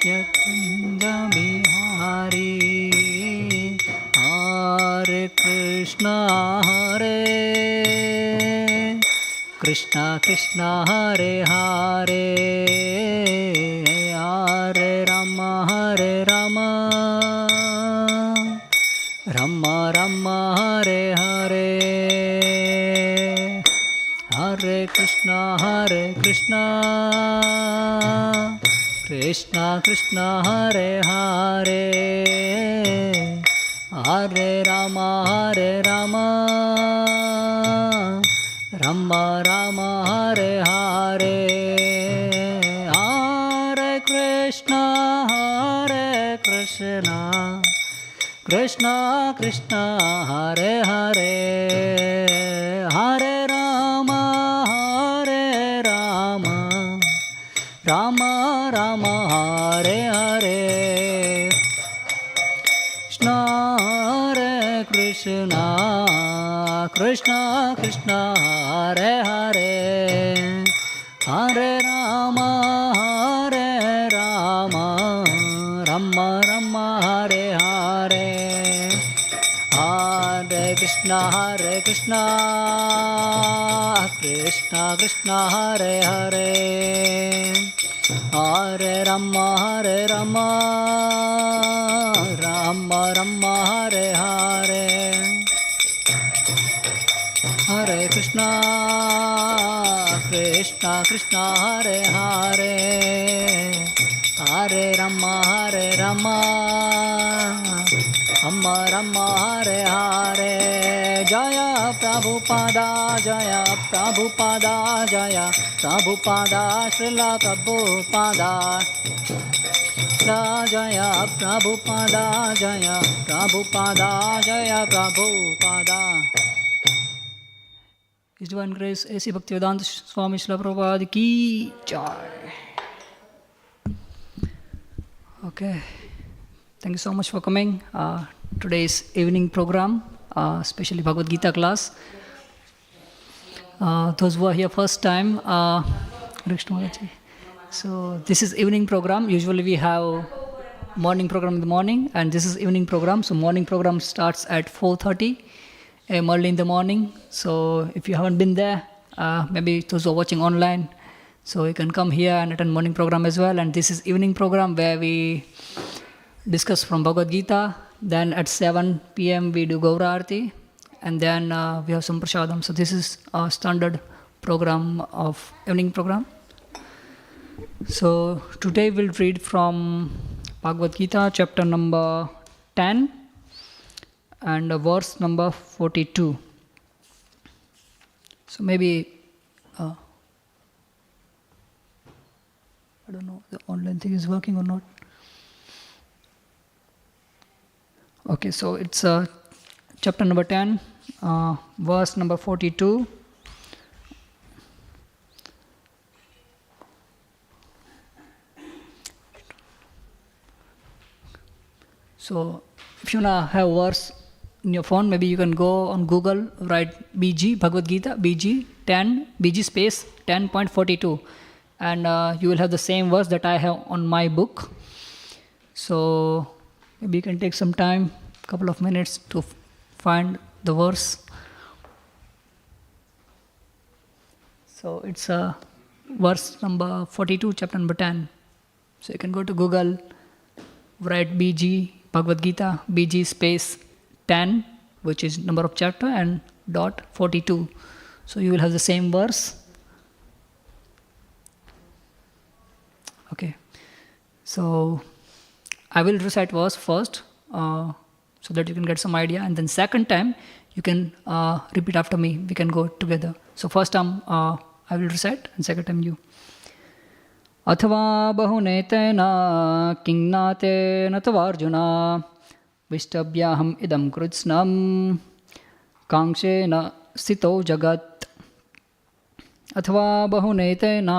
यकुंज बिहारी हरे कृष्णा कृष्णा हरे हरे हरे राम राम राम हरे हरे हरे कृष्णा कृष्णा कृष्णा हरे हरे हरे राम राम राम हरे हरे हरे कृष्णा कृष्णा कृष्णा हरे हरे हरे राम राम राम हरे हरे कृष्णा कृष्णा कृष्णा हरे हरे हरे राम राम हरे हरे हरे कृष्णा कृष्णा कृष्णा हरे हरे हरे राम राम हरे हरे हरे कृष्णा कृष्णा हरे हरे हरे राम राम हरे हरे जय प्रभुपादा जय प्रभुपादा जय प्रभुपादा श्रीला प्रभुपादा जय प्रभुपादा जय प्रभुपादा जय Prabhupada. His Divine Grace A.C. Bhaktivedanta Swami Srila Prabhupada ki jai. Okay, thank you so much for coming. Today's evening program, especially Bhagavad Gita class. Those who are here first time, so this is evening program. Usually we have morning program in the morning, and this is evening program. So morning program starts at 4:30 a.m. early in the morning. So if you haven't been there, maybe those who are watching online, so you can come here and attend morning program as well. And this is evening program where we discuss from Bhagavad Gita. Then at 7 p.m. we do Gaura Arati, and then we have some prasadam. So this is our standard program of evening program. So today we'll read from Bhagavad Gita chapter number 10 and verse number 42. So maybe I don't know the online thing is working or not. Okay, so it's chapter number 10, verse number 42. So if you wanna have verse in your phone, maybe you can go on Google, write BG, Bhagavad Gita, BG 10, BG space 10.42, and you will have the same verse that I have on my book. So maybe you can take some time, couple of minutes to find the verse. So it's verse number 42, chapter number 10. So you can go to Google, write BG, Bhagavad Gita, BG space 10, which is number of chapter, and dot 42. So you will have the same verse. Okay. So I will recite verse first, so that you can get some idea, and then second time you can repeat after me. We can go together. So first time I will recite, and second time you. अथवा बहुनेतेन किङ्नातेन तवार्जुन विष्टभ्याहम् इदं कृत्स्नं काङ्क्षेन स्थितो जगत्. अथवा बहुनेतेन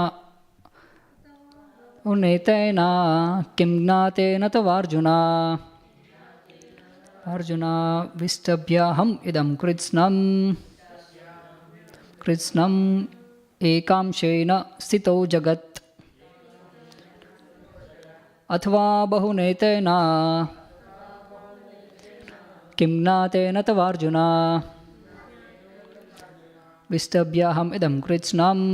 किङ्नातेन तवार्जुन विष्टभ्याहम् इदं कृत्स्नं एकांशेन स्थितो जगत्. अथवा बहुनेतेन किं ज्ञातेन तवार्जुन विष्टभ्याहम् इदं कृत्स्नम्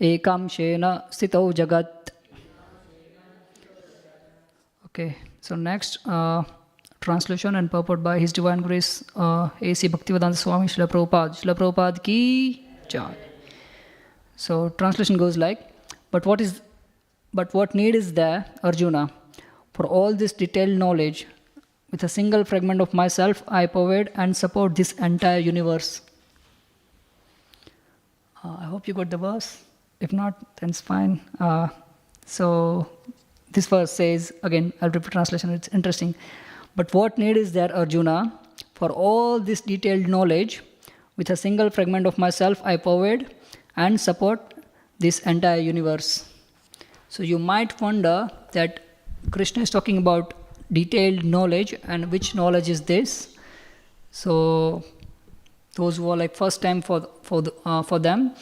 एकांशेन स्थितौ जगत्. Okay, so next translation and purport by His Divine Grace A.C. Bhaktivedanta Swami Srila Prabhupada. Srila Prabhupada ki jai. So translation goes like, but what need is there, Arjuna, for all this detailed knowledge? With a single fragment of myself, I pervade and support this entire universe. I hope you got the verse. If not, then it's fine. So this verse says, again, I'll repeat translation, it's interesting. But what need is there, Arjuna, for all this detailed knowledge? With a single fragment of myself, I pervade and support this entire universe. So you might wonder that Krishna is talking about detailed knowledge, and which knowledge is this? So those who are like first time for them,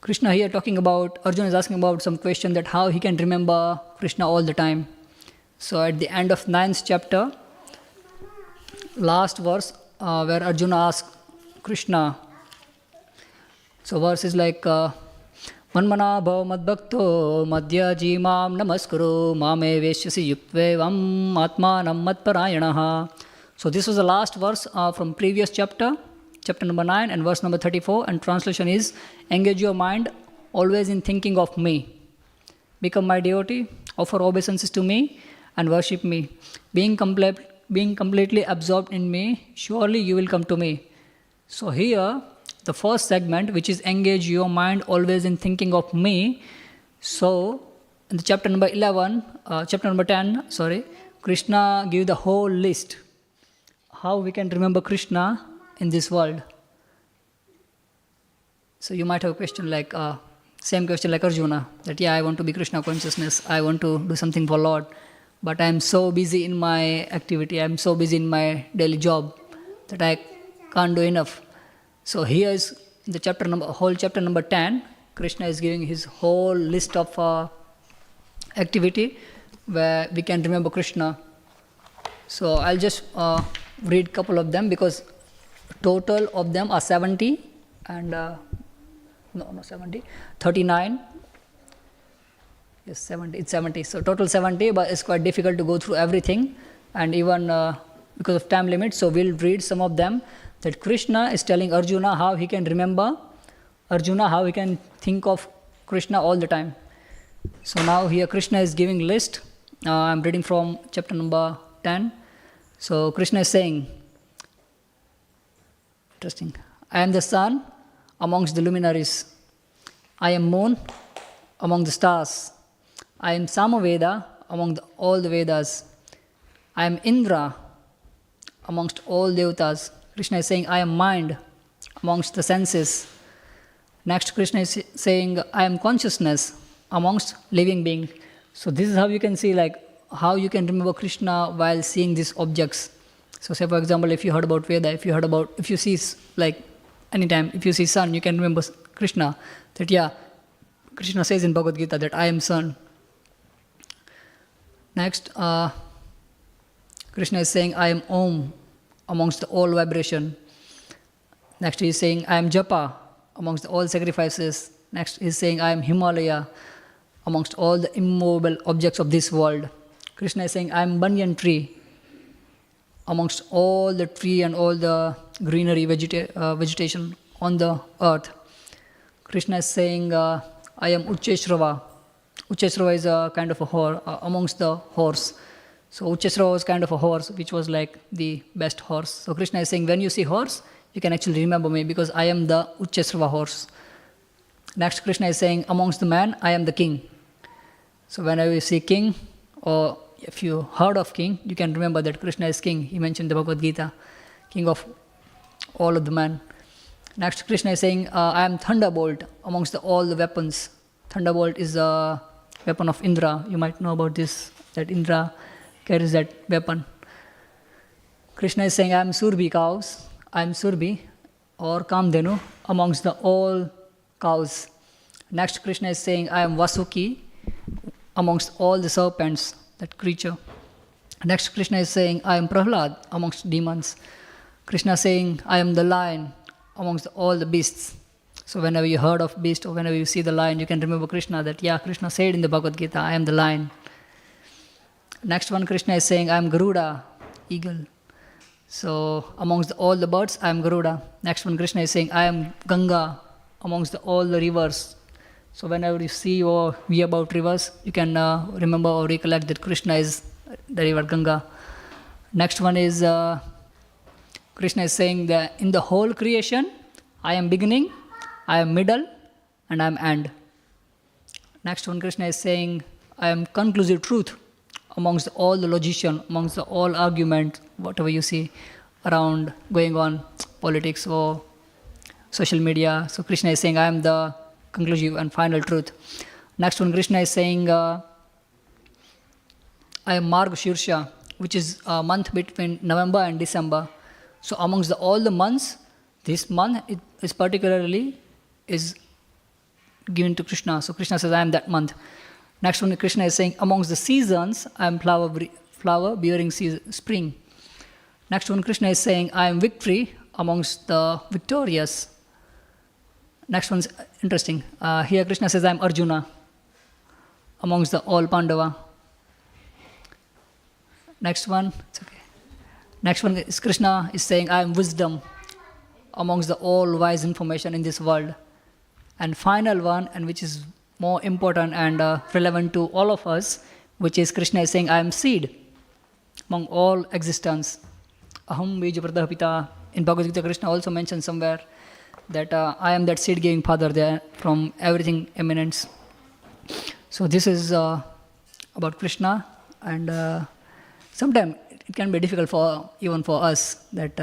Krishna here talking about, Arjuna is asking about some question that how he can remember Krishna all the time. So at the end of 9th chapter, last verse where Arjuna asks Krishna, so verse is like, Manmana bhav madbhakto madhya jimam namaskuru mame veshyasi yukvevam atmanam matparayanaha. So this was the last verse from previous chapter number 9 and verse number 34, and translation is, engage your mind always in thinking of me. Become my devotee, offer obeisances to me and worship me. Being completely absorbed in me, surely you will come to me. So here, the first segment, which is engage your mind always in thinking of me. So in the chapter number 10, Krishna gave the whole list how we can remember Krishna in this world. So you might have a question like, same question like Arjuna, that I want to be Krishna consciousness, I want to do something for Lord, but I am so busy in my activity, I am so busy in my daily job that I can't do enough. So here is the whole chapter number 10, Krishna is giving his whole list of activity where we can remember Krishna. So I'll just read couple of them, because total of them are 70 and 39. Yes, 70. It's 70. So total 70, but it's quite difficult to go through everything, and even because of time limit. So we'll read some of them. That Krishna is telling Arjuna how he can remember Arjuna, how he can think of Krishna all the time. So now here Krishna is giving list. I'm reading from chapter number 10. So Krishna is saying, interesting, I am the sun amongst the luminaries. I am moon among the stars. I am Samaveda among all the Vedas. I am Indra amongst all devatas. Krishna is saying, I am mind amongst the senses. Next, Krishna is saying, I am consciousness amongst living beings. So this is how you can see like how you can remember Krishna while seeing these objects. So say for example, if you heard about Veda, if you see like anytime, if you see sun, you can remember Krishna. That Krishna says in Bhagavad Gita that I am sun. Next, Krishna is saying, I am Om amongst all vibration. Next he is saying, I am Japa amongst all sacrifices. Next he is saying, I am Himalaya amongst all the immovable objects of this world. Krishna is saying, I am Banyan tree amongst all the tree and all the greenery vegetation on the earth. Krishna is saying, I am Ucheshrava. Ucheshrava is a kind of a horse, amongst the horse. So Ucheshrava was kind of a horse, which was like the best horse. So Krishna is saying, when you see horse, you can actually remember me because I am the Ucheshrava horse. Next, Krishna is saying, amongst the man, I am the king. So whenever you see king, or if you heard of king, you can remember that Krishna is king. He mentioned the Bhagavad Gita, king of all of the men. Next, Krishna is saying, I am thunderbolt amongst all the weapons. Thunderbolt is a weapon of Indra. You might know about this, that Indra carries that weapon. Krishna is saying, I am Surbhi cows. I am Surbhi or Kamdhenu amongst all cows. Next, Krishna is saying, I am Vasuki. amongst all the serpents, that creature. Next, Krishna is saying, I am Prahlad amongst demons. Krishna is saying, I am the lion amongst all the beasts. So whenever you heard of beast or whenever you see the lion, you can remember Krishna, that yeah, Krishna said in the Bhagavad Gita, I am the lion. Next one, Krishna is saying, I am Garuda, eagle. So amongst all the birds, I am Garuda. Next one, Krishna is saying, I am Ganga amongst all the rivers. So whenever you see or hear about rivers, you can remember or recollect that Krishna is the river Ganga. Next one is Krishna is saying that in the whole creation, I am beginning, I am middle, and I am end. Next one, Krishna is saying, I am conclusive truth amongst all the logician, amongst all argument, whatever you see around going on, politics or social media. So Krishna is saying, I am the conclusive and final truth. Next one, Krishna is saying, I am Margashirsha, which is a month between November and December. So amongst all the months, this month is particularly is given to Krishna. So Krishna says, I am that month. Next one, Krishna is saying, amongst the seasons, I am flower bearing spring. Next one, Krishna is saying, I am victory amongst the victorious. Next one's interesting. Here Krishna says, I am Arjuna amongst the all Pandava. Next one, it's okay. Next one is Krishna is saying, I am wisdom amongst the all wise information in this world. And final one, and which is more important and relevant to all of us, which is Krishna is saying, I am seed among all existence. Aham bija pradah pita. In Bhagavad Gita, Krishna also mentions somewhere that I am that seed-giving father there from everything eminence. So this is about Krishna, and sometimes it can be difficult for even for us that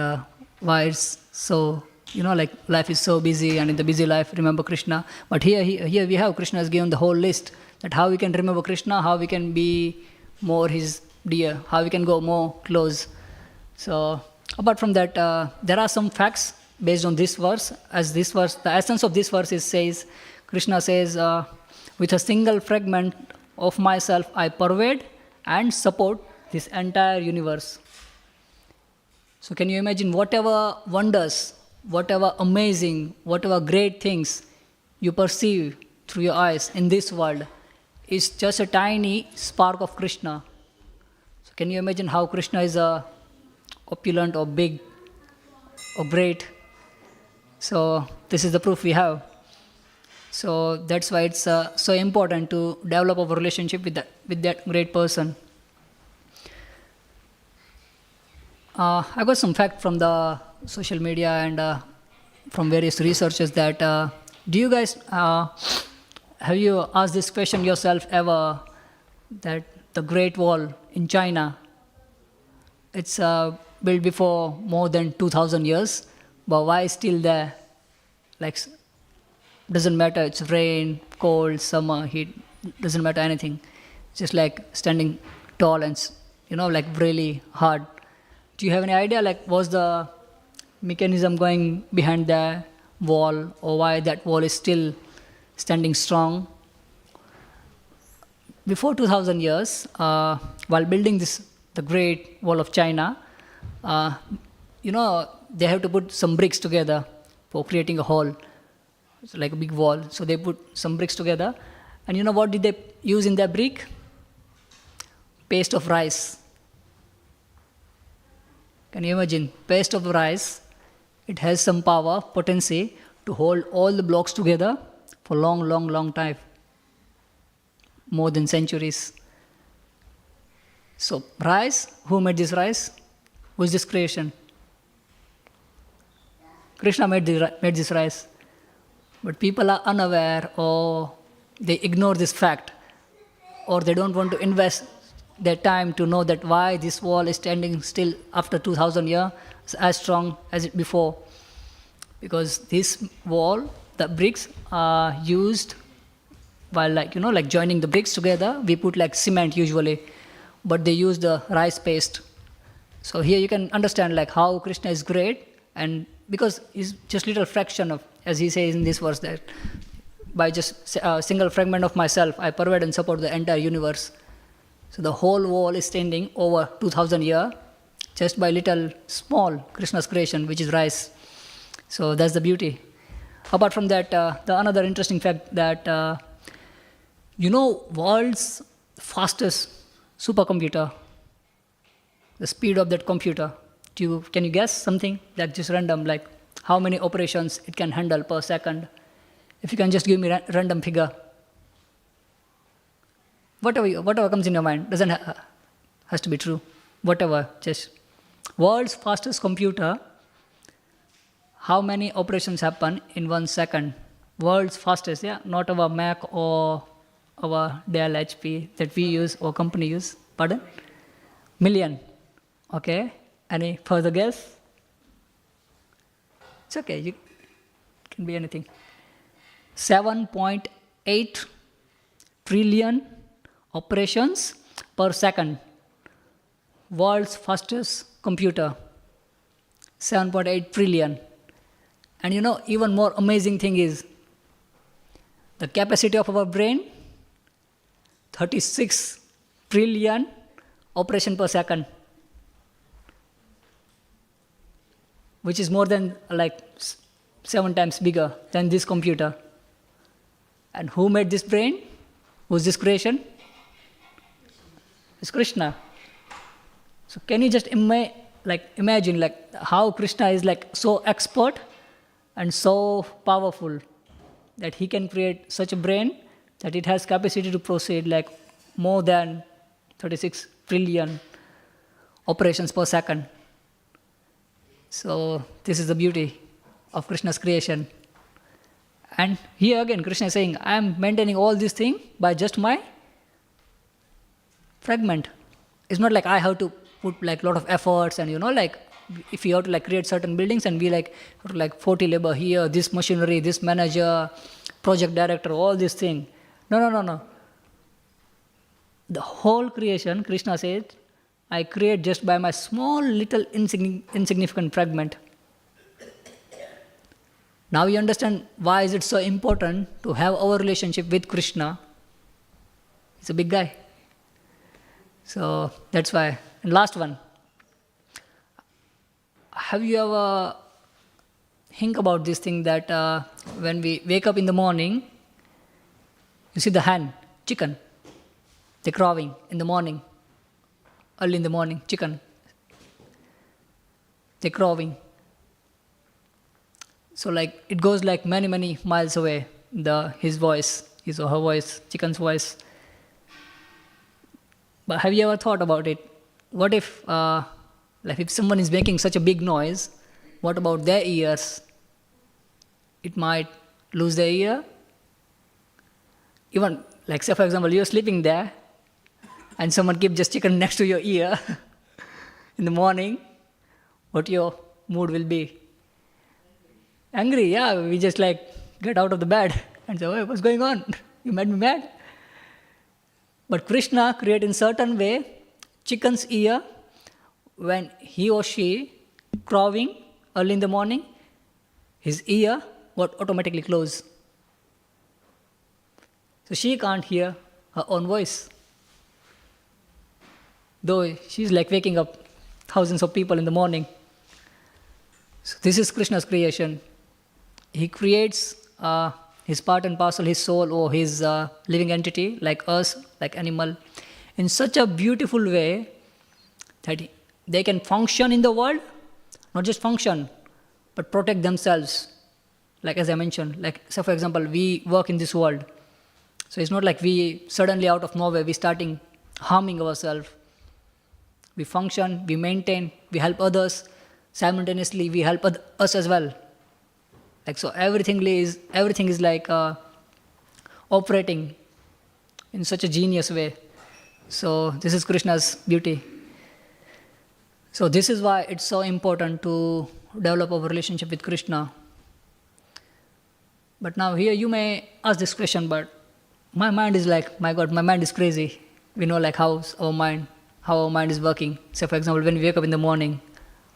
why it's so, like life is so busy, and in the busy life remember Krishna. But here we have Krishna has given the whole list that how we can remember Krishna, how we can be more his dear, how we can go more close. So apart from that, there are some facts based on this verse. As this verse, the essence of this verse says, Krishna says, with a single fragment of myself, I pervade and support this entire universe. So can you imagine whatever wonders, whatever amazing, whatever great things you perceive through your eyes in this world is just a tiny spark of Krishna. So can you imagine how Krishna is opulent or big or great? So this is the proof we have. So that's why it's so important to develop our relationship with that great person. I got some fact from the social media and from various researchers that do you guys have you asked this question yourself ever, that the Great Wall in China, it's built before more than 2,000 years, but why still there? Like, doesn't matter, it's rain, cold, summer, heat, doesn't matter anything. Just like standing tall and, like really hard. Do you have any idea, like, what's the mechanism going behind the wall, or why that wall is still standing strong? Before 2,000 years, while building the Great Wall of China, they have to put some bricks together for creating a hall. It's like a big wall. So they put some bricks together. And what did they use in that brick? Paste of rice. Can you imagine? Paste of rice. It has some power, potency to hold all the blocks together for long time. More than centuries. So rice, who made this rice? Who is this creation? Krishna made this rice. But people are unaware, or they ignore this fact, or they don't want to invest their time to know that why this wall is standing still after 2,000 years as strong as it before. Because this wall, the bricks are used while like joining the bricks together, we put like cement usually, but they use the rice paste. So here you can understand like how Krishna is great, and because it's just little fraction of, as he says in this verse, that by just a single fragment of myself, I pervade and support the entire universe. So the whole world is standing over 2000 years just by little small Krishna's creation, which is rice. So that's the beauty. Apart from that, the another interesting fact that world's fastest supercomputer, the speed of that computer. Can you guess something that's just random, like how many operations it can handle per second? If you can just give me a random figure. Whatever comes in your mind, doesn't has to be true. Whatever, just world's fastest computer, how many operations happen in 1 second? World's fastest, yeah, not our Mac or our Dell HP that we use or company use. Pardon? Million. Okay. Any further guess? It's okay. It can be anything. 7.8 trillion operations per second. World's fastest computer. 7.8 trillion. And even more amazing thing is the capacity of our brain, 36 trillion operation per second, which is more than 7 times bigger than this computer. And who made this brain? Who's this creation? It's Krishna. So can you just imagine how Krishna is so expert and so powerful that he can create such a brain that it has capacity to proceed more than 36 trillion operations per second. So this is the beauty of Krishna's creation. And here again, Krishna is saying, I am maintaining all these things by just my fragment. It's not like I have to put lot of efforts and if you have to create certain buildings and we 40 labor here, this machinery, this manager, project director, all these things. No. The whole creation, Krishna says, I create just by my small little insignificant fragment. Now you understand why is it so important to have our relationship with Krishna. He's a big guy. So that's why. And last one. Have you ever think about this thing that when we wake up in the morning, you see the hen, chicken, they're crowing in the morning, early in the morning, chicken, they're crowing. So it goes many, many miles away, his voice, his or her voice, chicken's voice. But have you ever thought about it? What if if someone is making such a big noise, what about their ears? It might lose their ear. Even, say for example, you're sleeping there, and someone keeps just chicken next to your ear in the morning, what your mood will be? Angry, yeah. We just get out of the bed and say, oh, what's going on? You made me mad. But Krishna created in certain way chicken's ear. When he or she crowing early in the morning, his ear got automatically closed. So she can't hear her own voice. Though she's waking up thousands of people in the morning. So this is Krishna's creation. He creates his part and parcel, his soul or his living entity like us, like animal, in such a beautiful way that they can function in the world, not just function, but protect themselves. As I mentioned, say for example, we work in this world. So it's not we suddenly out of nowhere, we starting harming ourselves. We function, we maintain, we help others. Simultaneously, we help us as well. So everything is operating in such a genius way. So this is Krishna's beauty. So this is why it's so important to develop our relationship with Krishna. But now here you may ask this question, but my mind is my God, my mind is crazy. We know how our mind is working. Say for example, when we wake up in the morning,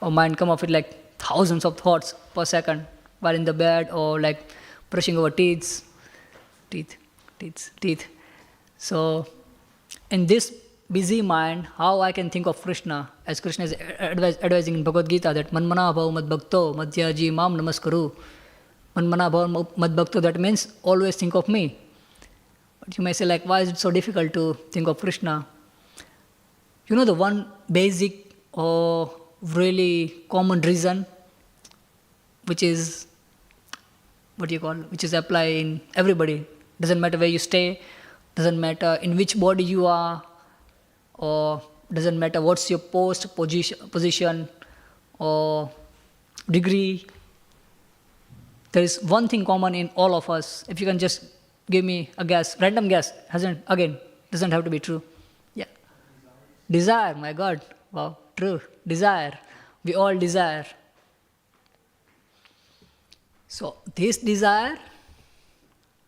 our mind come up with thousands of thoughts per second while in the bed or brushing our teeth. teeth. So, in this busy mind, how I can think of Krishna, as Krishna is advising in Bhagavad Gita that Manmana bhav mad bhakto madhyaji mam namaskaru. Manmana bhav mad bhakto, that means always think of me. But you may say, like, why is it so difficult to think of Krishna? You know, the one basic or really common reason, which is which is applying everybody. Doesn't matter where you stay, doesn't matter in which body you are, or doesn't matter what's your position or degree. There is one thing common in all of us. If you can just give me a guess, random guess, doesn't have to be true. Yeah. Desire, my God. Wow, true. Desire. We all desire. So this desire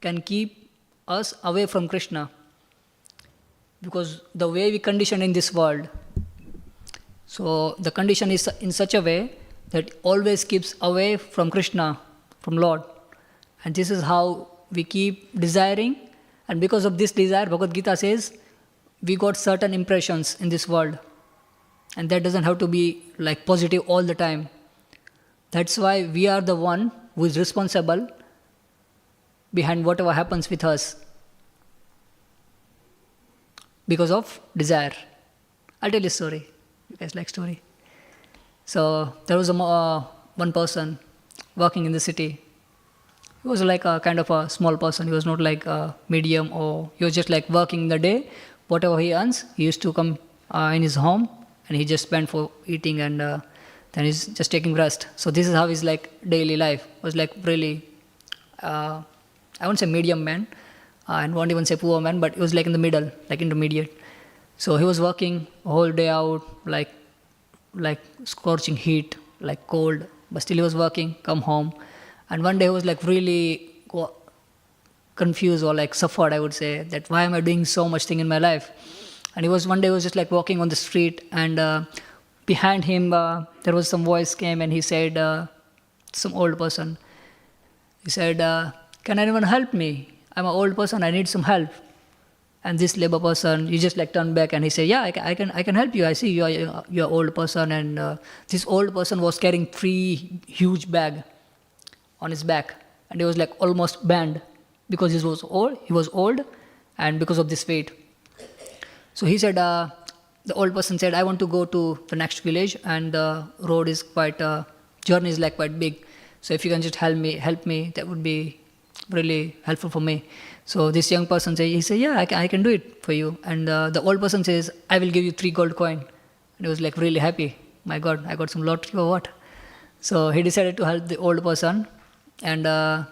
can keep us away from Krishna, because the way we condition in this world, so the condition is in such a way that always keeps away from Krishna, from Lord. And this is how we keep desiring, and because of this desire, Bhagavad Gita says, we got certain impressions in this world. And that doesn't have to be like positive all the time. That's why we are the one who is responsible behind whatever happens with us, because of desire. I'll tell you a story. You guys like story? So there was one person working in the city. He was like a kind of a small person. He was not like a medium, or he was just like working in the day. Whatever he earns, he used to come in his home, and he just spent for eating, and then he's just taking rest. So this is how his like daily life was, like really, I won't say medium man, and won't even say poor man, but it was like in the middle, like intermediate. So he was working a whole day out, like scorching heat, like cold, but still he was working, come home. And one day he was like really confused, or like suffered, I would say, that why am I doing so much thing in my life? And one day he was just like walking on the street, and behind him there was some voice came, and he said, some old person, he said, can anyone help me? I'm an old person, I need some help. And this labor person, he just like turned back, and he said, yeah, I can help you. I see you're old person. And this old person was carrying 3 huge bag on his back, and he was like almost bent, because he was old, and because of this weight. So he said, the old person said, I want to go to the next village, and the road is journey is like quite big. So if you can just help me, that would be really helpful for me. So this young person he said, yeah, I can do it for you. And the old person says, I will give you 3 gold coin. And he was like really happy. My God, I got some lottery or what? So he decided to help the old person. And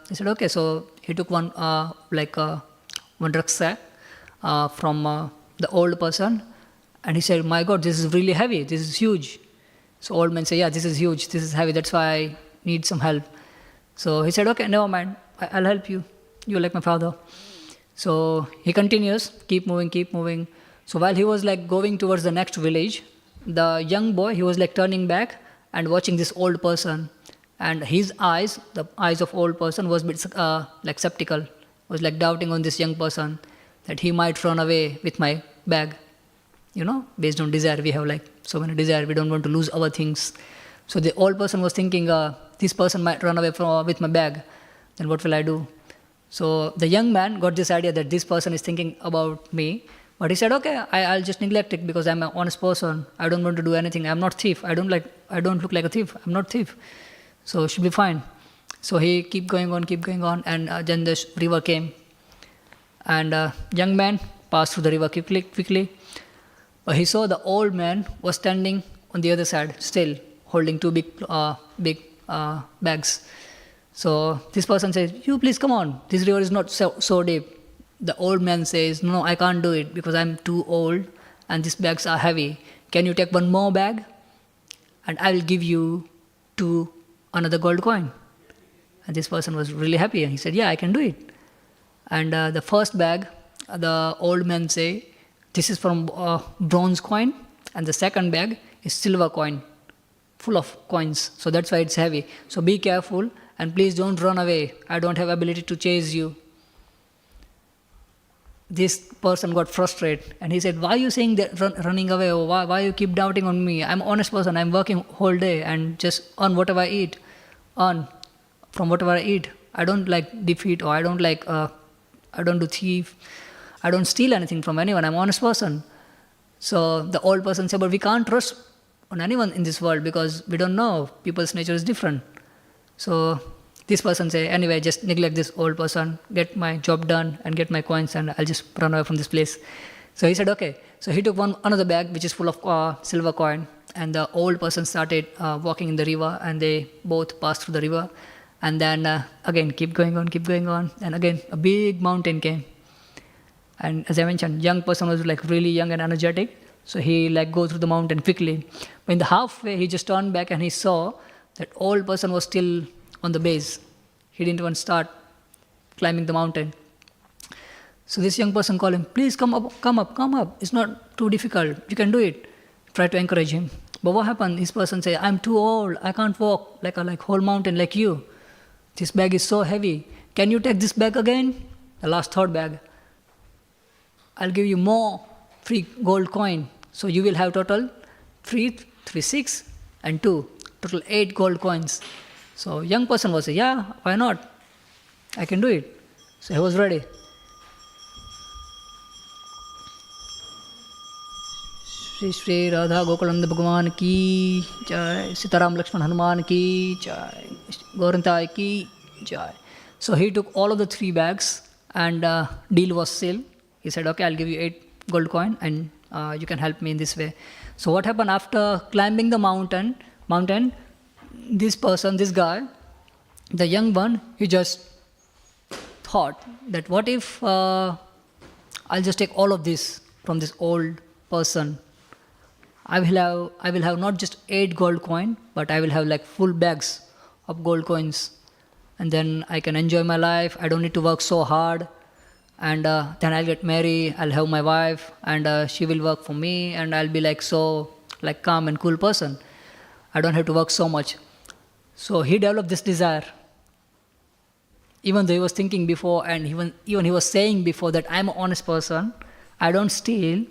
he said, okay. So he took one rucksack from the old person. And he said, my God, this is really heavy. This is huge. So old man said, yeah, this is huge. This is heavy. That's why I need some help. So he said, okay, never mind. I'll help you. You're like my father. So he continues, keep moving. So while he was like going towards the next village, the young boy, he was like turning back and watching this old person. And his eyes, the eyes of old person, was a bit like skeptical, was like doubting on this young person that he might run away with my bag. You know, based on desire, we have like so many desire, we don't want to lose our things. So the old person was thinking, this person might run away with my bag, then what will I do? So the young man got this idea that this person is thinking about me, but he said, okay, I'll just neglect it, because I'm an honest person. I don't want to do anything. I'm not thief. I don't look like a thief. I'm not thief. So it should be fine. So he keep going on, and then the river came, and young man passed through the river quickly. But he saw the old man was standing on the other side, still holding 2 big bags. So this person says, you please come on, this river is not so deep. The old man says, no, I can't do it, because I'm too old and these bags are heavy. Can you take 1 more bag, and I will give you another gold coin? And this person was really happy, and he said, yeah, I can do it. And the first bag, the old man say, this is from bronze coin, and the second bag is silver coin, full of coins. So that's why it's heavy. So be careful, and please don't run away. I don't have ability to chase you. this person got frustrated and he said, why are you saying that running away, or why you keep doubting on me? I'm an honest person, I'm working whole day and just on whatever I eat, on from whatever I eat. I don't like defeat, or I don't like, I don't do thief, I don't steal anything from anyone, I'm an honest person. So the old person said, but we can't trust on anyone in this world because we don't know, people's nature is different. So this person say, anyway, just neglect this old person, get my job done and get my coins and I'll just run away from this place. So he said, okay. So he took another bag which is full of silver coin, and the old person started walking in the river, and they both passed through the river. And then again, keep going on. And again, a big mountain came. And as I mentioned, young person was like really young and energetic. So he like go through the mountain quickly. But in the halfway, he just turned back and he saw that old person was still on the base. He didn't even start climbing the mountain. So this young person called him, please come up. It's not too difficult. You can do it. Try to encourage him. But what happened? This person said, I'm too old. I can't walk like a whole mountain like you. This bag is so heavy. Can you take this bag again? The last third bag. I'll give you more free gold coin. So you will have total 3, 6, and 2. Total 8 gold coins. So young person was saying, yeah, why not? I can do it. So he was ready. Shri Shri Radha Gokulananda Bhagavan ki jai, Sitaram Lakshman Hanuman ki jai, Gaurantai ki jai. So he took all of the 3 bags and deal was sealed. He said, okay, I'll give you 8 gold coin and you can help me in this way. So what happened after climbing the mountain, this guy, the young one, he just thought that what if I'll just take all of this from this old person. I will have not just 8 gold coin, but I will have like full bags of gold coins. And then I can enjoy my life. I don't need to work so hard. And then I'll get married, I'll have my wife, and she will work for me, and I'll be like so like calm and cool person. I don't have to work so much. So he developed this desire. Even though he was thinking before, and even he was saying before that I'm an honest person, I don't steal,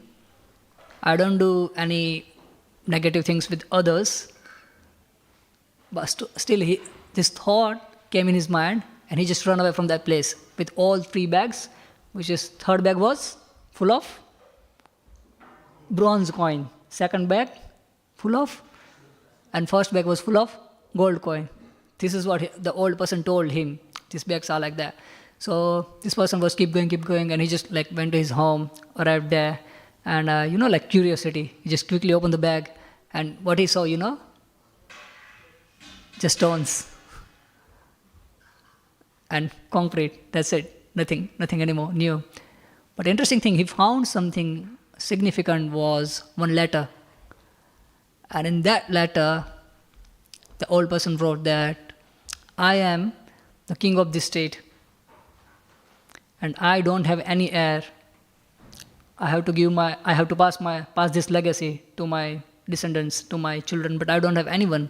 I don't do any negative things with others. But still, this thought came in his mind, and he just ran away from that place with all 3 bags, which is third bag was full of bronze coin, second bag full of, and first bag was full of gold coin. This is what the old person told him. These bags are like that. So this person was keep going, and he just like went to his home, arrived there, and like curiosity, he just quickly opened the bag, and what he saw, just stones and concrete. That's it. Nothing anymore new. But interesting thing, he found something significant was one letter. And in that letter, the old person wrote that I am the king of this state, and I don't have any heir. I have to pass this legacy to my descendants, to my children, but I don't have anyone.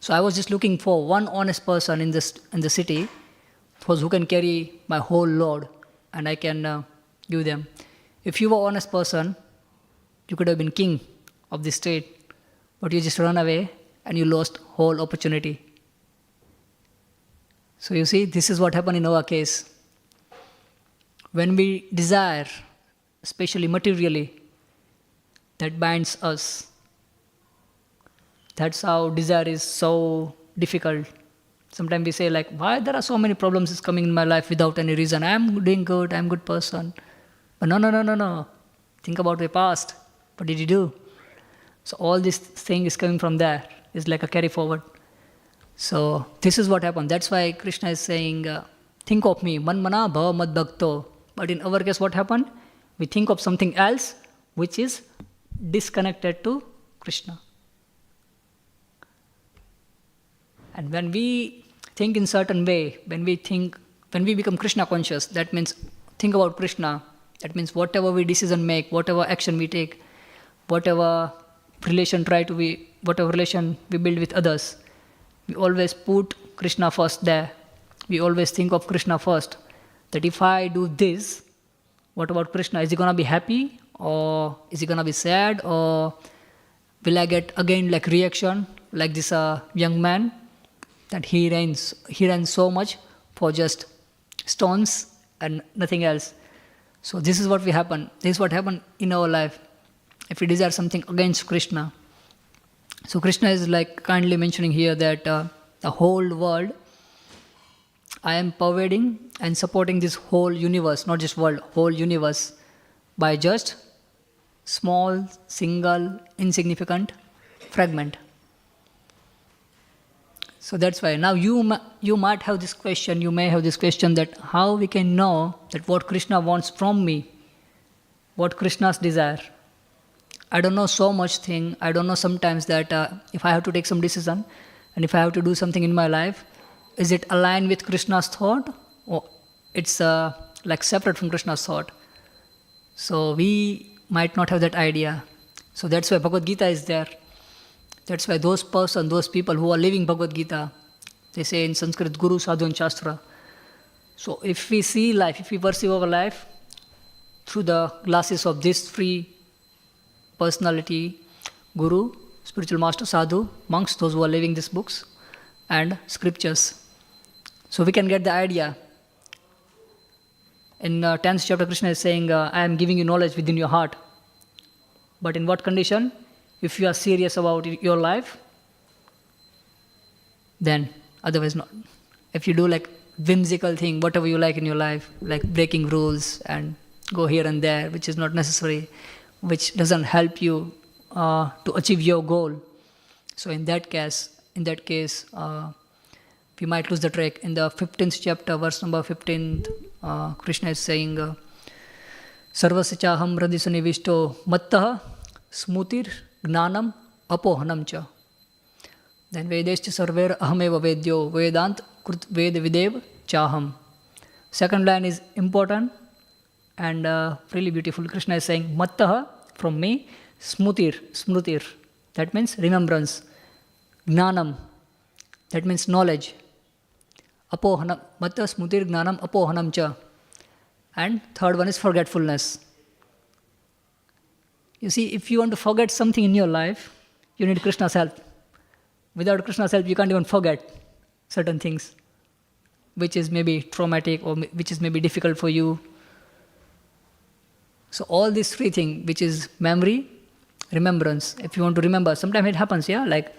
So I was just looking for one honest person in the city who can carry my whole load, and I can give them. If you were an honest person, you could have been king of this state, but you just run away and you lost whole opportunity. So you see, this is what happened in our case. When we desire, especially materially, that binds us. That's how desire is so difficult. Sometimes we say like, why there are so many problems is coming in my life without any reason? I'm doing good, I'm a good person. But no. Think about your past. What did you do? So all this thing is coming from there. It's like a carry forward. So this is what happened. That's why Krishna is saying, think of me, man mana bhava mad bhakto. But in our case, what happened? We think of something else which is disconnected to Krishna. And when we think in certain way, when we become Krishna conscious, that means think about Krishna. That means whatever we decision make, whatever action we take, whatever relation we build with others, we always put Krishna first there. We always think of Krishna first. That if I do this, What about Krishna? Is he going to be happy? Or is he going to be sad? Or will I get again like reaction like this young man that he ran so much for just stones and nothing else. So this is what we happen. This is what happened in our life if we desire something against Krishna. So Krishna is like kindly mentioning here that the whole world, I am pervading and supporting this whole universe, not just world, whole universe, by just small, single, insignificant fragment. So that's why now you might have this question, you may have this question that how we can know that what Krishna wants from me, what Krishna's desire. I don't know so much thing. I don't know sometimes that if I have to take some decision and if I have to do something in my life, is it aligned with Krishna's thought or it's like separate from Krishna's thought? So we might not have that idea. So that's why Bhagavad Gita is there. That's why those people who are living Bhagavad Gita, they say in Sanskrit, Guru, Sadhu and Shastra. So if we see life, if we perceive our life through the glasses of these three personality, Guru, spiritual master, Sadhu, monks, those who are living these books, and scriptures. So we can get the idea. In 10th chapter, Krishna is saying, I am giving you knowledge within your heart. But in what condition? If you are serious about your life, then otherwise not. If you do like whimsical thing, whatever you like in your life, like breaking rules and go here and there, which is not necessary, which doesn't help you to achieve your goal. So in that case, we might lose the track. In the 15th chapter, verse number 15, Krishna is saying, Sarvasya chaham hridhi sunivishto mattah smutir gnanam apohanam cha. Then Vedescha sarver ahameva vedyo vedant krut ved videv chaham. Second line is important and really beautiful. Krishna is saying, Mattah, from me, smrutir, that means remembrance. Gnanam, that means knowledge. Apohanam, Mattah smrutir gnanam apohanam cha. And third one is forgetfulness. You see, if you want to forget something in your life, you need Krishna's help. Without Krishna's help, you can't even forget certain things, which is maybe traumatic or which is maybe difficult for you. So all these three things, which is memory, remembrance. If you want to remember, sometimes it happens, yeah? Like,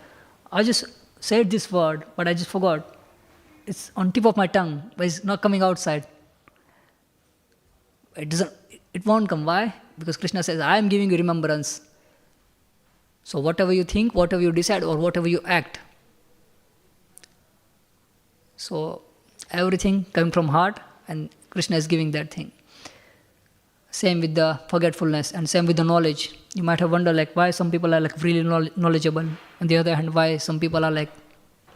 I just said this word, but I just forgot. It's on tip of my tongue, but it's not coming outside. It won't come. Why? Because Krishna says, I am giving you remembrance. So whatever you think, whatever you decide, or whatever you act. So everything coming from heart, and Krishna is giving that thing. Same with the forgetfulness, and same with the knowledge. You might have wondered like why some people are like really knowledgeable. On the other hand, why some people are like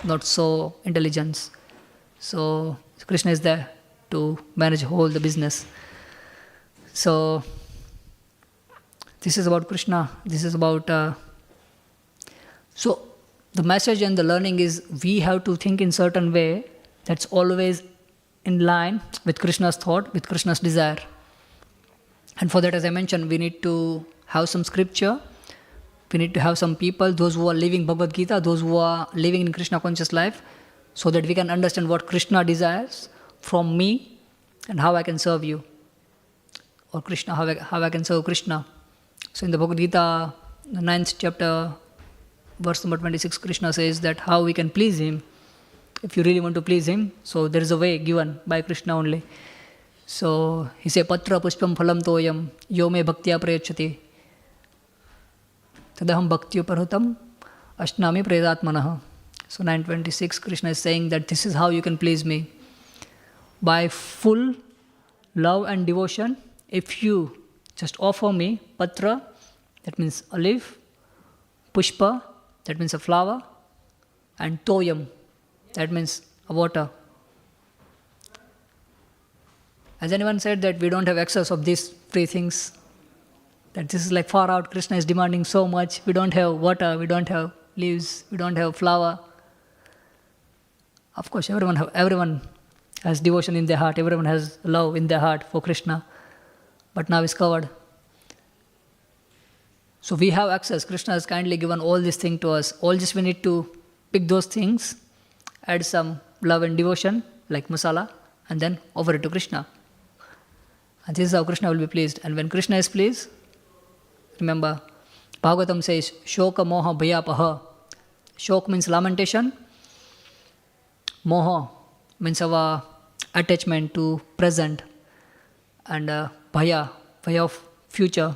not so intelligent. So Krishna is there to manage whole the business. So this is about Krishna. This is about... So the message and the learning is we have to think in certain way that's always in line with Krishna's thought, with Krishna's desire. And for that, as I mentioned, we need to have some scripture. We need to have some people, those who are living Bhagavad Gita, those who are living in Krishna conscious life, so that we can understand what Krishna desires from me and how I can serve you. Or Krishna, how I can serve Krishna. So in the Bhagavad Gita, the 9th chapter, verse number 26, Krishna says that how we can please Him. If you really want to please Him, so there is a way given by Krishna only. So he says, Patra pushpam phalam toyam yo me bhaktya prayachati tadaham bhaktyo parhutam ashnami predatmanah. So 926, Krishna is saying that this is how you can please me. By full love and devotion, if you just offer me patra, that means a leaf, pushpa, that means a flower, and toyam, that means a water. Has anyone said that we don't have access of these three things? That this is like far out, Krishna is demanding so much. We don't have water, we don't have leaves, we don't have flower. Of course, everyone has devotion in their heart, everyone has love in their heart for Krishna. but now it's covered. So we have access. Krishna has kindly given all these things to us. All just we need to pick those things, add some love and devotion, like masala, and then offer it to Krishna. And this is how Krishna will be pleased. And when Krishna is pleased, remember, Bhagavatam says, Shoka moha bhayapaha. Shok means lamentation. Moha means our attachment to present. And bhaya of future.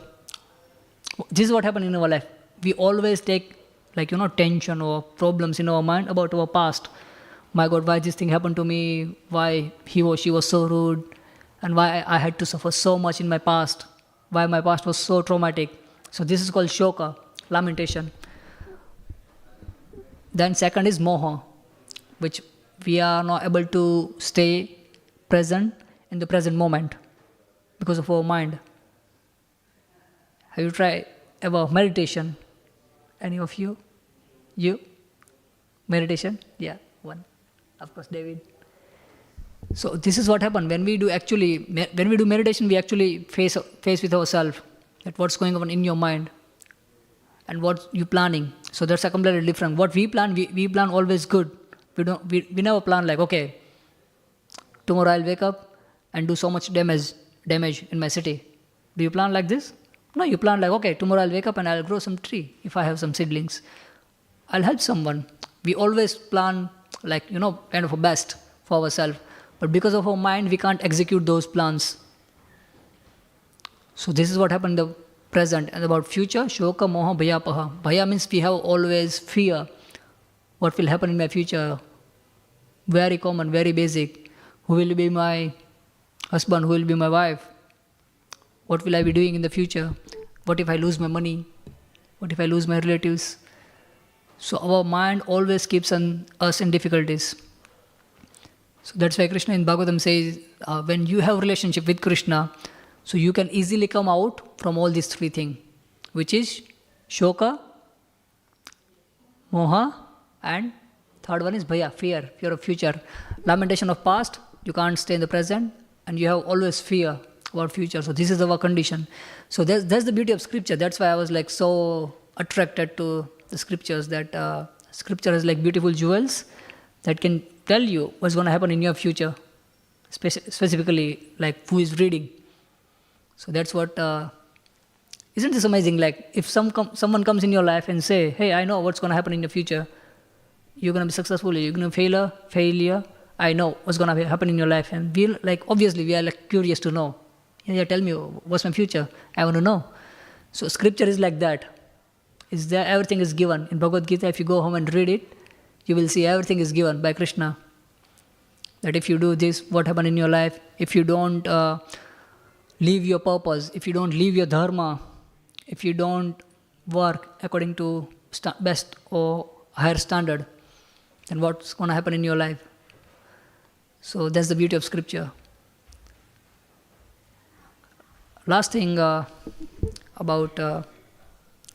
This is what happened in our life. We always take tension or problems in our mind about our past. My God, why this thing happened to me? Why he or she was so rude? And why I had to suffer so much in my past? Why my past was so traumatic? So this is called shoka, lamentation. Then second is moha, which we are not able to stay present in the present moment because of our mind. Have you tried ever meditation? Any of you? You? Meditation? Yeah, one. Of course, David. So this is what happened when we do meditation. We actually face with ourselves that what's going on in your mind and what you planning. So that's a completely different. What we plan always good. We never plan like, okay, tomorrow I'll wake up and do so much damage in my city. Do you plan like this? No, you plan like, okay, tomorrow I'll wake up and I'll grow some tree if I have some seedlings. I'll help someone. We always plan like, kind of a best for ourselves. But because of our mind, we can't execute those plans. So this is what happened in the present. And about future, shoka moha bhayapaha. Bhaya means we have always fear. What will happen in my future? Very common, very basic. Who will be my husband? Who will be my wife? What will I be doing in the future? What if I lose my money? What if I lose my relatives? So our mind always keeps us in difficulties. So that's why Krishna in Bhagavatam says, when you have relationship with Krishna, so you can easily come out from all these three things, which is shoka, moha, and third one is bhaya, fear of future. Lamentation of past, you can't stay in the present, and you have always fear about future. So this is our condition. So that's the beauty of scripture. That's why I was like so attracted to the scriptures, that scripture is like beautiful jewels that can tell you what's going to happen in your future, specifically like who is reading. So that's what, isn't this amazing? Like if someone comes in your life and say, hey, I know what's going to happen in the future. You're going to be successful, you're going to failure. I know what's going to happen in your life. And we obviously we are like curious to know. Yeah, tell me what's my future. I want to know. So scripture is like that. Is there, everything is given. In Bhagavad Gita, if you go home and read it, you will see everything is given by Krishna. That if you do this, what happened in your life? If you don't leave your purpose, if you don't leave your dharma, if you don't work according to best or higher standard, then what's going to happen in your life? So that's the beauty of scripture. Last thing about,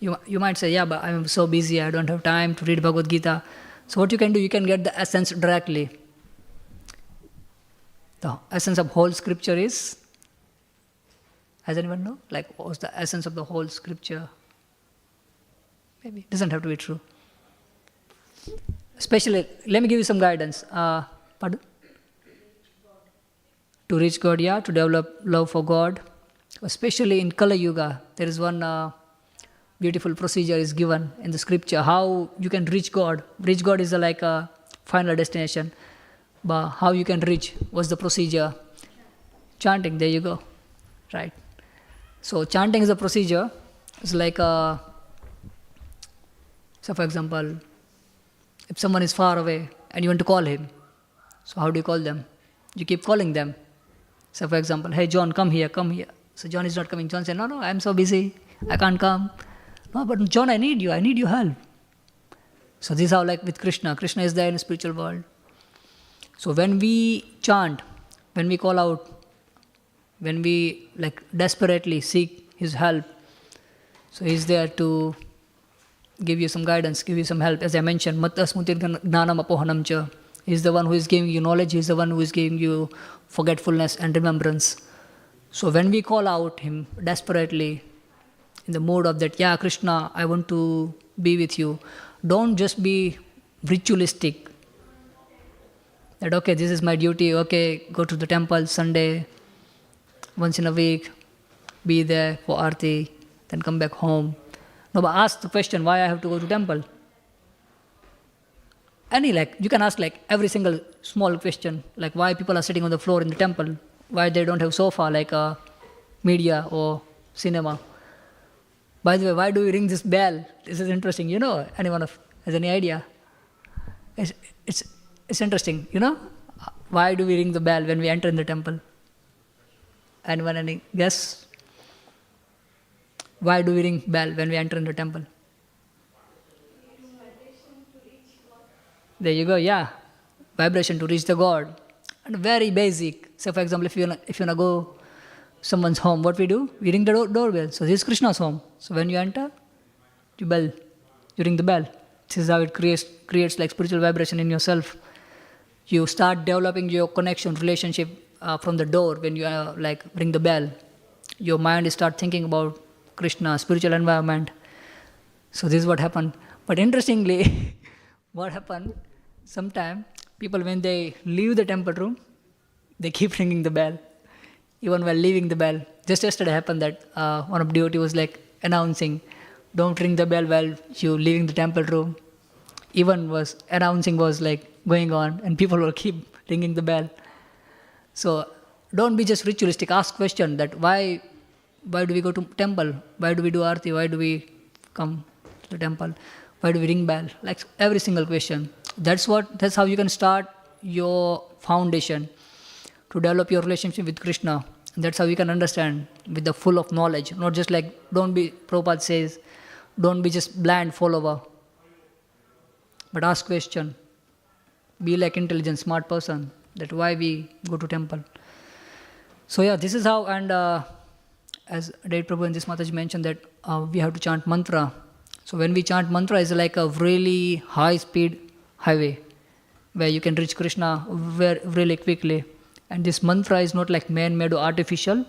you might say, yeah, but I'm so busy, I don't have time to read Bhagavad Gita. So what you can do, you can get the essence directly. The essence of whole scripture is, does anyone know? Like, what's the essence of the whole scripture? Maybe, it doesn't have to be true. Especially, let me give you some guidance. Pardon? To reach God, yeah, to develop love for God. Especially in Kali Yuga, there is one beautiful procedure is given in the scripture, how you can reach God. Reach God is like a final destination. But how you can reach, what's the procedure? Chanting, there you go. Right. So chanting is a procedure. It's like so for example, if someone is far away and you want to call him, so how do you call them? You keep calling them. So for example, hey John, come here, come here. So John is not coming. John said, no, I'm so busy, I can't come. No, but John, I need your help. So this is how like with Krishna is there in the spiritual world. So when we chant, when we call out, when we like desperately seek his help, so he's there to give you some guidance, give you some help. As I mentioned, matta smutir gnanam apohanam cha. He's the one who is giving you knowledge, he's the one who is giving you forgetfulness and remembrance. So when we call out him desperately, in the mode of that, yeah, Krishna, I want to be with you, don't just be ritualistic. That, okay, this is my duty, okay, go to the temple Sunday, once in a week, be there for Aarti, then come back home. No, but ask the question, why I have to go to temple? You can ask every single small question, like why people are sitting on the floor in the temple, why they don't have sofa like a media or cinema. By the way, why do we ring this bell? This is interesting. Anyone has any idea? It's interesting. Why do we ring the bell when we enter in the temple? Anyone any guess? Why do we ring bell when we enter in the temple? There you go. Yeah, vibration to reach the God. And very basic. So, for example, if you wanna go someone's home, what we do? We ring the doorbell. So this is Krishna's home. So when you enter, you ring the bell. This is how it creates like spiritual vibration in yourself. You start developing your connection, relationship from the door when you ring the bell. Your mind start thinking about Krishna, spiritual environment. So this is what happened. But interestingly, what happened? Sometimes people, when they leave the temple room, they keep ringing the bell, even while leaving the bell. Just yesterday happened that one of the devotee was announcing, don't ring the bell while you leaving the temple room. Even announcing was going on, and people will keep ringing the bell. So don't be just ritualistic. Ask question that why do we go to temple? Why do we do Aarti? Why do we come to the temple? Why do we ring bell? Every single question. That's how you can start your foundation to develop your relationship with Krishna. And that's how you can understand with the full of knowledge. Not just Prabhupada says, don't be just blind follower. But ask question. Be intelligent, smart person. That why we go to temple. So yeah, this is how, and as Dave Prabhu and this Mataji mentioned that we have to chant mantra. So when we chant mantra, it's like a really high speed highway where you can reach Krishna really quickly. And this mantra is not man-made or artificial.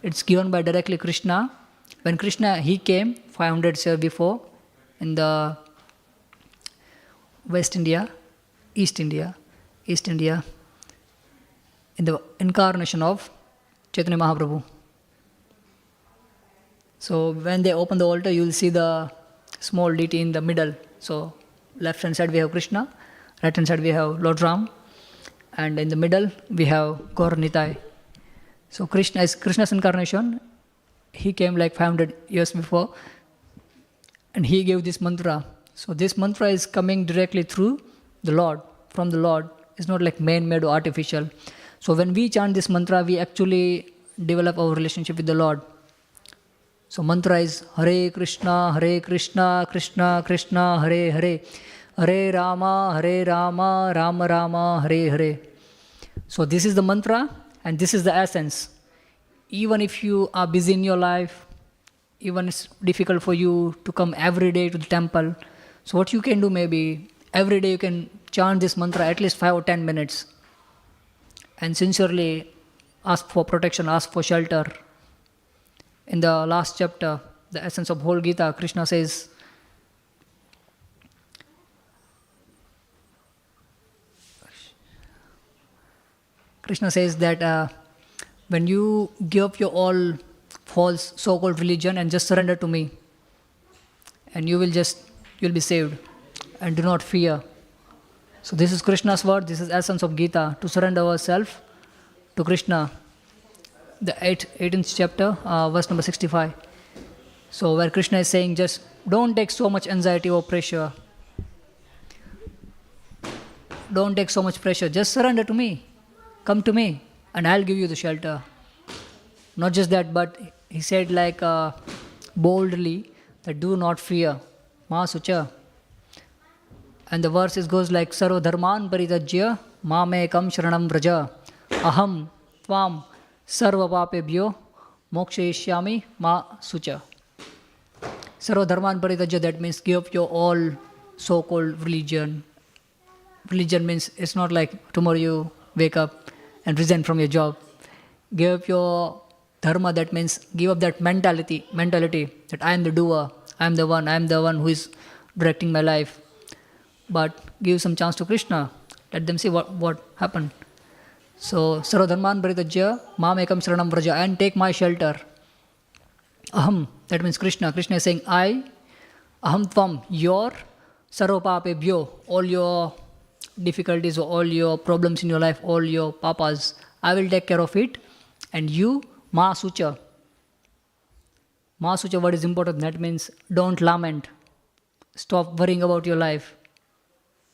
It's given by directly Krishna. When Krishna, he came 500 years before in the East India, in the incarnation of Chaitanya Mahaprabhu. So when they open the altar, you will see the small deity in the middle. So left hand side we have Krishna, right hand side we have Lord Ram, and in the middle we have Gaur Nitai. So Krishna is Krishna's incarnation. He came 500 years before, and he gave this mantra. So this mantra is coming directly through the Lord, from the Lord. It's not man-made or artificial. So when we chant this mantra, we actually develop our relationship with the Lord. So mantra is Hare Krishna, Krishna Krishna, Hare Hare, Hare Rama, Rama Rama, Hare Hare. So this is the mantra, and this is the essence. Even if you are busy in your life, even it's difficult for you to come every day to the temple, so what you can do, maybe every day you can chant this mantra at least 5 or 10 minutes and sincerely ask for protection, ask for shelter. In the last chapter, the essence of whole Gita, Krishna says, that when you give up your all false so-called religion and just surrender to me, and you'll be saved, and do not fear. So this is Krishna's word, this is essence of Gita, to surrender ourselves to Krishna. The 18th chapter, verse number 65. So where Krishna is saying, just don't take so much anxiety or pressure. Don't take so much pressure, just surrender to me. Come to me, and I'll give you the shelter. Not just that, but he said boldly that do not fear. Ma sucha. And the verse goes Sarva dharman paritajya mamekam sharanam vraja aham tvam sarva papebhyo mokshayishyami ma sucha. Sarva dharman paritajya, that means give up your all so-called religion. Religion means it's not tomorrow you wake up and resign from your job. Give up your Dharma, that means give up that mentality that I am the doer, I am the one who is directing my life. But give some chance to Krishna. Let them see what happened. So, Sarvadharman Parityaja, Mam Ekam Saranam Vraja, and take my shelter. Aham, that means Krishna. Krishna is saying, I, Aham Tvam, your Sarvapapebhyo, all your difficulties, all your problems in your life, all your papas, I will take care of it. And you, Ma Sucha. Ma Sucha, what is important? That means don't lament. Stop worrying about your life.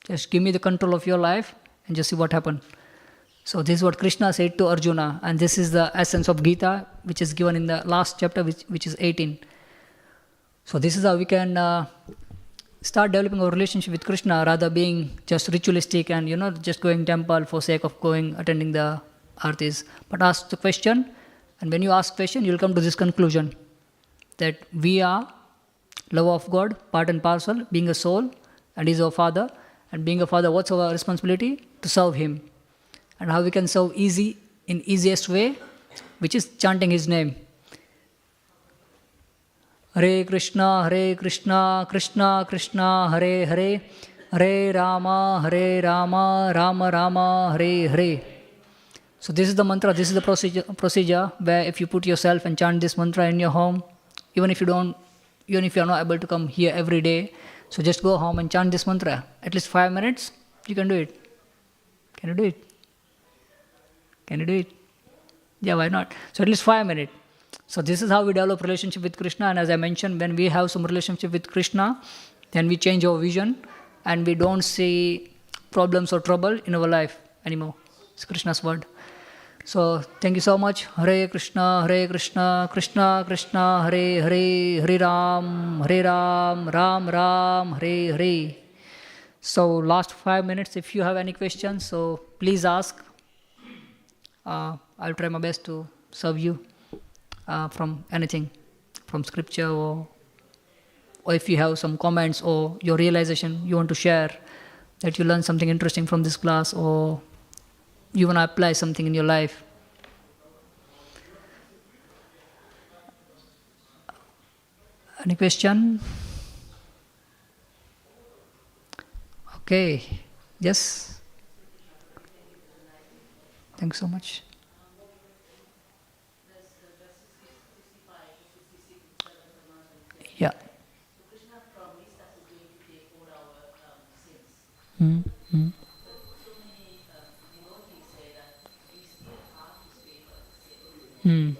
Just give me the control of your life and just see what happens. So this is what Krishna said to Arjuna, and this is the essence of Gita, which is given in the last chapter, which is 18. So this is how we can start developing our relationship with Krishna, rather being just ritualistic and just going temple for sake of attending the artis. But ask the question, and when you ask question, you'll come to this conclusion that we are love of God, part and parcel, being a soul, and He's our Father. And being a father, what's our responsibility? To serve Him. And how we can serve in easiest way, which is chanting His name. Hare Krishna, Krishna Krishna, Hare Hare, Hare Rama, Rama Rama, Hare Hare. So this is the mantra, this is the procedure where if you put yourself and chant this mantra in your home, even if you are not able to come here every day, so just go home and chant this mantra. At least 5 minutes, you can do it. Can you do it? Can you do it? Yeah, why not? So at least 5 minutes. So this is how we develop relationship with Krishna. And as I mentioned, when we have some relationship with Krishna, then we change our vision and we don't see problems or trouble in our life anymore. It's Krishna's word. So thank you so much. Hare Krishna, Krishna Krishna, Hare Hare, Hare Ram, Ram Ram, Hare Hare. So last 5 minutes, if you have any questions, so please ask. I'll try my best to serve you from anything, from scripture or if you have some comments or your realization you want to share, that you learned something interesting from this class or you want to apply something in your life. Any question? Okay. Yes? Thanks so much. Yeah. Mm-hmm. Mm.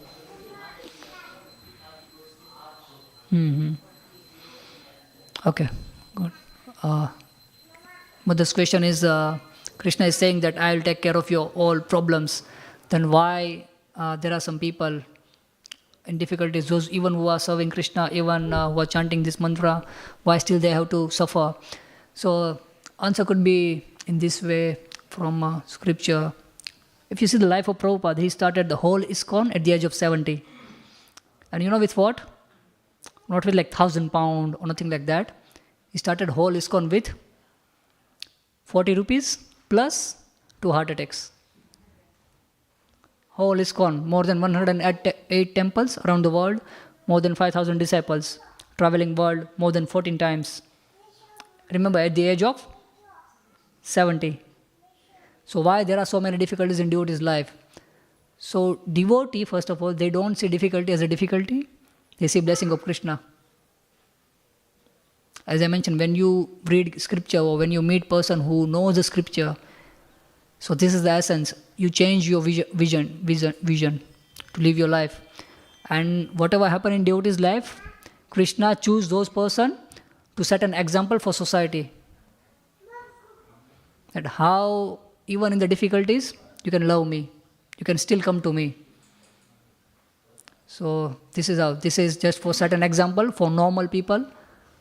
Mm-hmm. Okay, good. But this question is, Krishna is saying that I will take care of your all problems. Then why there are some people in difficulties, those even who are serving Krishna, even who are chanting this mantra, why still they have to suffer? So answer could be in this way from scripture. If you see the life of Prabhupada, he started the whole ISKCON at the age of 70. And you know with what? Not with like 1,000 pounds or nothing like that. He started whole ISKCON with 40 rupees plus 2 heart attacks. Whole ISKCON, more than 108 temples around the world, more than 5,000 disciples, traveling world more than 14 times. Remember, at the age of 70. So why there are so many difficulties in devotee's life? So devotee, first of all, they don't see difficulty as a difficulty. They see blessing of Krishna. As I mentioned, when you read scripture or when you meet person who knows the scripture, so this is the essence. You change your vision to live your life. And whatever happen in devotee's life, Krishna choose those person to set an example for society. That how, even in the difficulties, you can love me. You can still come to me. So this is how. This is just for set an example for normal people,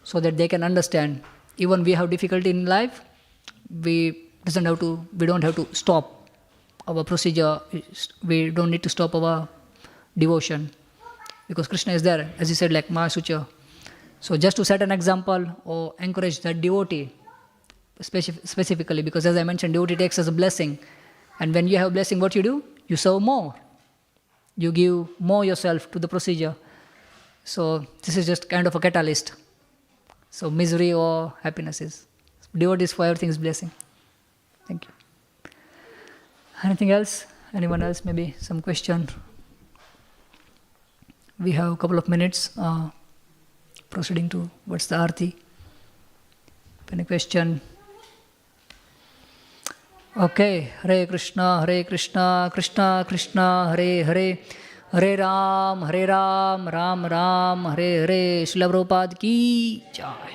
so that they can understand. Even we have difficulty in life, we don't have to stop our procedure. We don't need to stop our devotion, because Krishna is there, as he said, like Mahasucha. So just to set an example or encourage that devotee, specifically, because as I mentioned, devotee takes as a blessing. And when you have blessing, what you do? You serve more. you give more yourself to the procedure. So this is just kind of a catalyst. So misery or happiness is. Devotees for everything is blessing. Thank you. Anything else? Anyone else? Maybe some question? We have a couple of minutes proceeding to what's the Aarti. Any question? Okay. Hare Krishna, Krishna Krishna, Hare Hare, Hare Ram, Ram Ram, Hare Hare. Srila Prabhupada ki jai.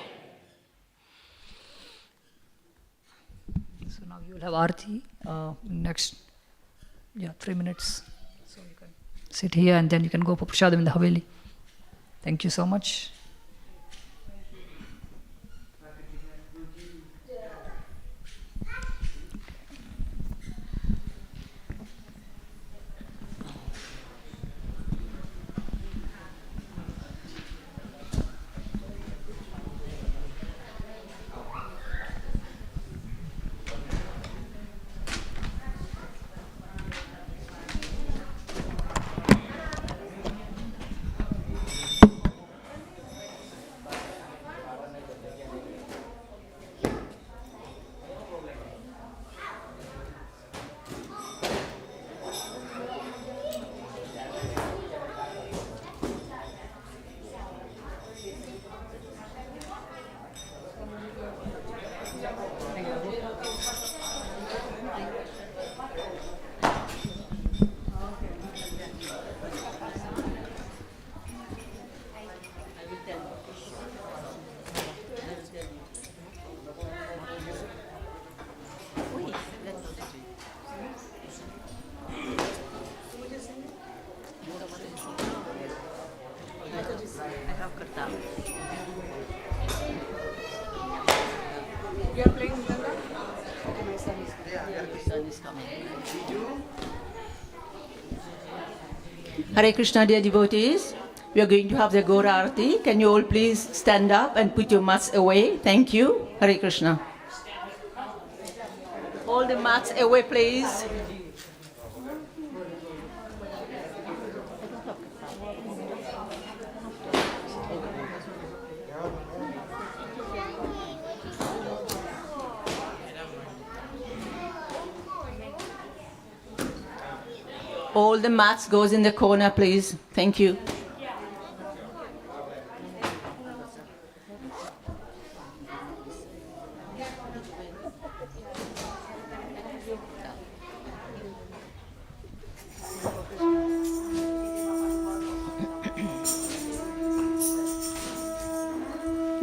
So now you will have Aarti next 3 minutes. So you can sit here and then you can go for Prasadam in the Haveli. Thank you so much. You are playing Nintendo? Okay, my son is coming. Hare Krishna, dear devotees. We are going to have the Gaura Arati. Can you all please stand up and put your mats away? Thank you. Hare Krishna. All the mats away, please. All the mats goes in the corner, please. Thank you.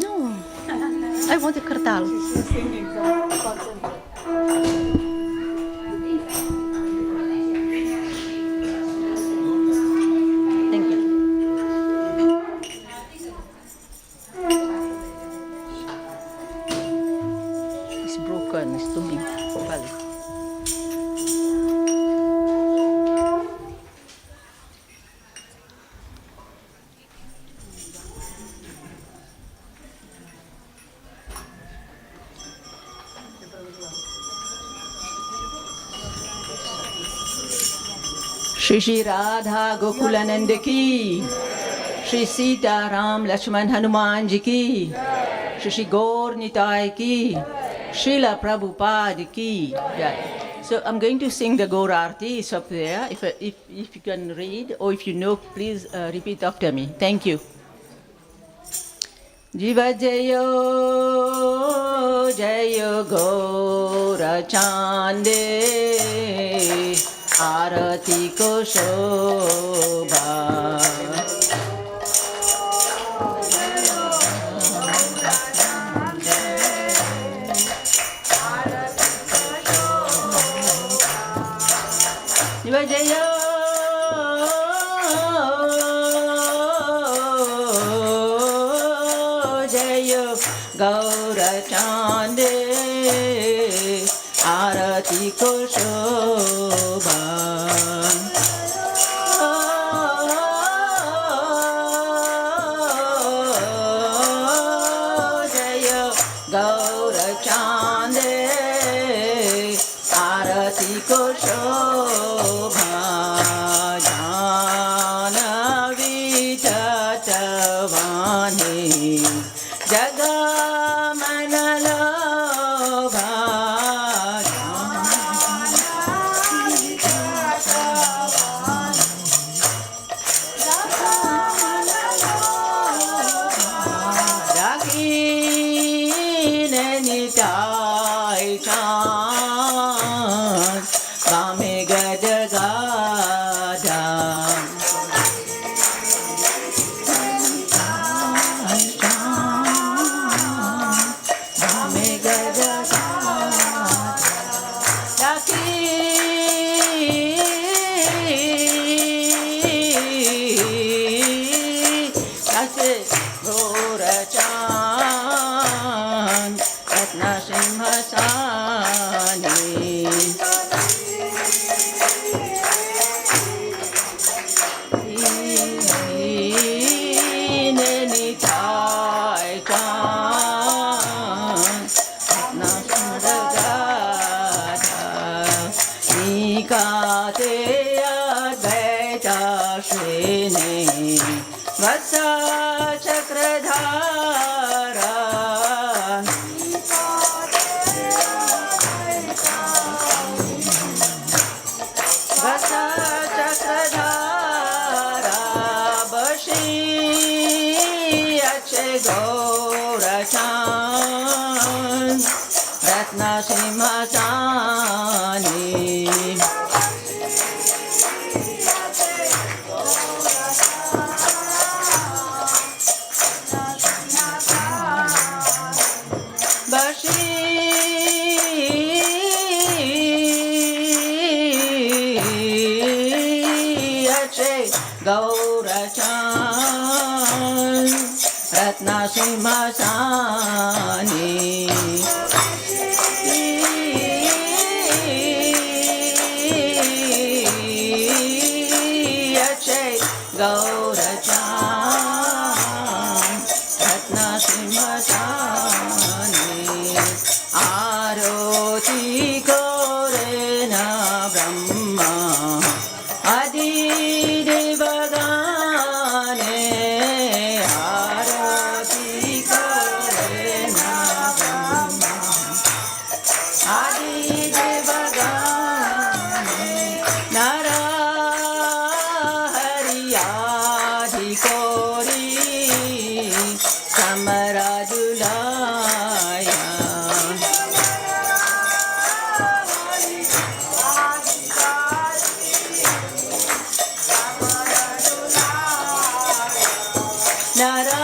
No, I want a kartal. Shri Shri Radha Gokulanand ki, Shri Sita Ram Lakshman Hanuman ji ki, Shri Shri Gaur Nitai ki, Srila Prabhupada ki. Yeah. So I'm going to sing the Gaur Arti. It's up there. If you can read or if you know, please repeat after me. Thank you. Jiva Jayo Jayo Gaura Chande Arati ko shobha. Jiva Jayo Jayo Gaura Chande Arati ko shobha. Jaya Gaura Chande Arati ko shobha. Jagamanalobha Nitai Chan Vame Gadagada Vame Gadagada Yaki Gora Chan Simhasani Nitai Chan Natnasamragada Nikate Advaita Shrine Vatsa Chakradhara Gaurachan Ratna Simhasani Bashi Gaurachan Ratna Simhasani Gaurachan Ratna Simhasani Aroti Korena Brahma Adi Devagane Arati Korena Brahma Adi Devagane Nara Hariyadi Kori Samarajulaya Nara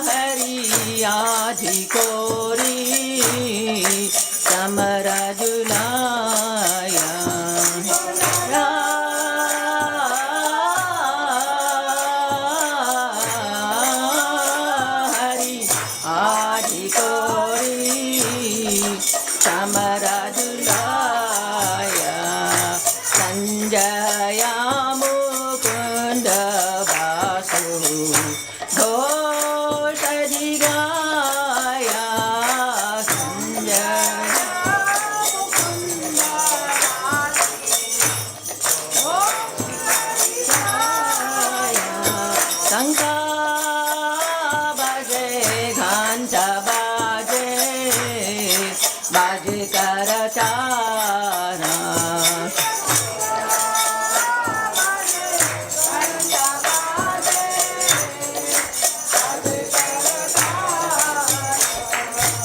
Hariyadi Kori Samarajulaya Hariyadi Kori Samarajulaya Sanjaya Mukunda Vasu Ghoshadhigaya Sanjaya Sanka Baje Ghanta Baje Baje Karatana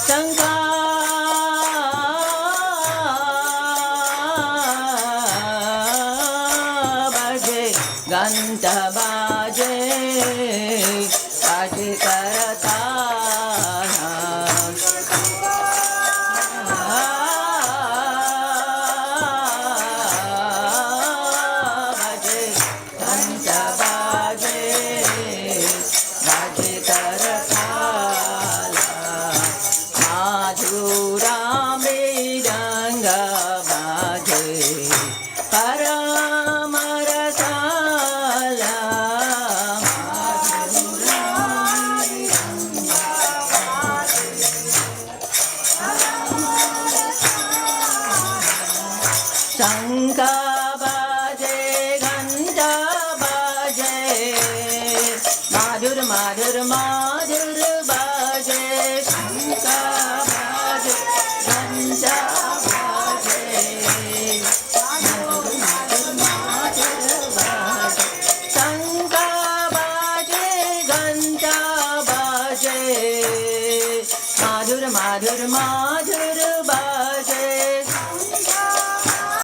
Sanka Baje Ghanta Baje Baje Karatana Baje Ghanta Baje Baje Karatana Madhura Mridanga Baje Paramarasala Madhura Shankar